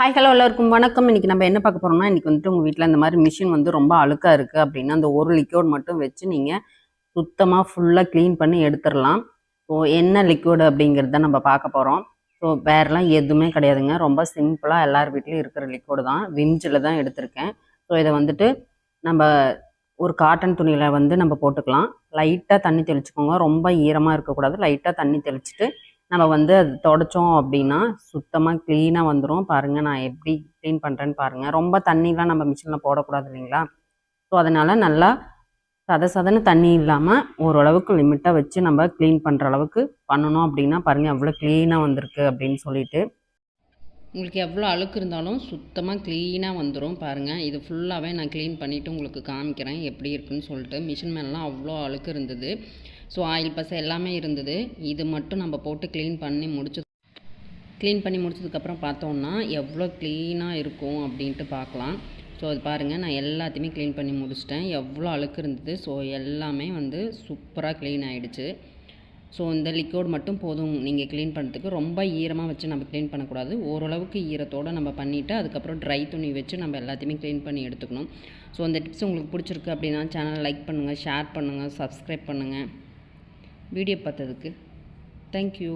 Hi hello எல்லாருக்கும் வணக்கம். இன்றைக்கி நம்ம என்ன பார்க்க போகிறோம்னா, இன்றைக்கி வந்துட்டு உங்கள் வீட்டில் இந்த மாதிரி மிஷின் வந்து ரொம்ப அழுக்காக இருக்குது அப்படின்னா, அந்த ஒரு லிக்விட் மட்டும் வச்சு நீங்கள் சுத்தமாக ஃபுல்லாக க்ளீன் பண்ணி எடுத்துடலாம். ஸோ என்ன லிக்விட் அப்படிங்கிறது தான் நம்ம பார்க்க போகிறோம். ஸோ வேறெலாம் எதுவுமே கிடையாதுங்க. ரொம்ப சிம்பிளாக எல்லார் வீட்லேயும் இருக்கிற லிக்விட் தான். விம்ஜில் தான் எடுத்திருக்கேன். ஸோ இதை வந்துட்டு நம்ம ஒரு காட்டன் துணியில் வந்து நம்ம போட்டுக்கலாம். லைட்டாக தண்ணி தெளிச்சுக்கோங்க. ரொம்ப ஈரமாக இருக்கக்கூடாது. லைட்டாக தண்ணி தெளிச்சுட்டு நம்ம வந்து அது தொடச்சோம் அப்படின்னா சுத்தமாக க்ளீனாக வந்துடும். பாருங்கள் நான் எப்படி க்ளீன் பண்ணுறேன்னு பாருங்கள். ரொம்ப தண்ணிலாம் நம்ம மிஷினில் போடக்கூடாது இல்லைங்களா? ஸோ அதனால் நல்லா சதன்னு தண்ணி இல்லாமல் ஓரளவுக்கு லிமிட்டாக வச்சு நம்ம க்ளீன் பண்ணுற அளவுக்கு பண்ணணும் அப்படின்னா பாருங்கள் எவ்வளோ க்ளீனாக வந்திருக்கு அப்படின்னு சொல்லிட்டு. உங்களுக்கு எவ்வளோ அழுக்கு இருந்தாலும் சுத்தமாக க்ளீனாக வந்துடும். பாருங்கள் இது ஃபுல்லாகவே நான் க்ளீன் பண்ணிவிட்டு உங்களுக்கு காமிக்கிறேன் எப்படி இருக்குன்னு சொல்லிட்டு. மிஷின் மேலாம் அவ்வளோ அழுக்கு இருந்தது. ஸோ ஆயில் பசை எல்லாமே இருந்தது. இது மட்டும் நம்ம போட்டு க்ளீன் பண்ணி முடிச்சதுக்கப்புறம் பார்த்தோன்னா எவ்வளோ க்ளீனாக இருக்கும் அப்படின்ட்டு பார்க்கலாம். ஸோ அது பாருங்கள் நான் எல்லாத்தையுமே க்ளீன் பண்ணி முடிச்சிட்டேன். எவ்வளோ அழுக்கு இருந்தது. ஸோ எல்லாமே வந்து சூப்பராக க்ளீன் ஆகிடுச்சு. ஸோ இந்த லிக்விட் மட்டும் போதும் நீங்கள் க்ளீன் பண்ணுறதுக்கு. ரொம்ப ஈரமாக வச்சு நம்ம க்ளீன் பண்ணக்கூடாது. ஓரளவுக்கு ஈரத்தோடு நம்ம பண்ணிவிட்டு அதுக்கப்புறம் ட்ரை துணி வச்சு நம்ம எல்லாத்தையுமே க்ளீன் பண்ணி எடுத்துக்கணும். ஸோ இந்த டிப்ஸ் உங்களுக்கு பிடிச்சிருக்கு அப்படின்னா சேனலை லைக் பண்ணுங்கள், ஷேர் பண்ணுங்கள், சப்ஸ்கிரைப் பண்ணுங்கள். வீடியோ பார்த்ததுக்கு தேங்க்யூ.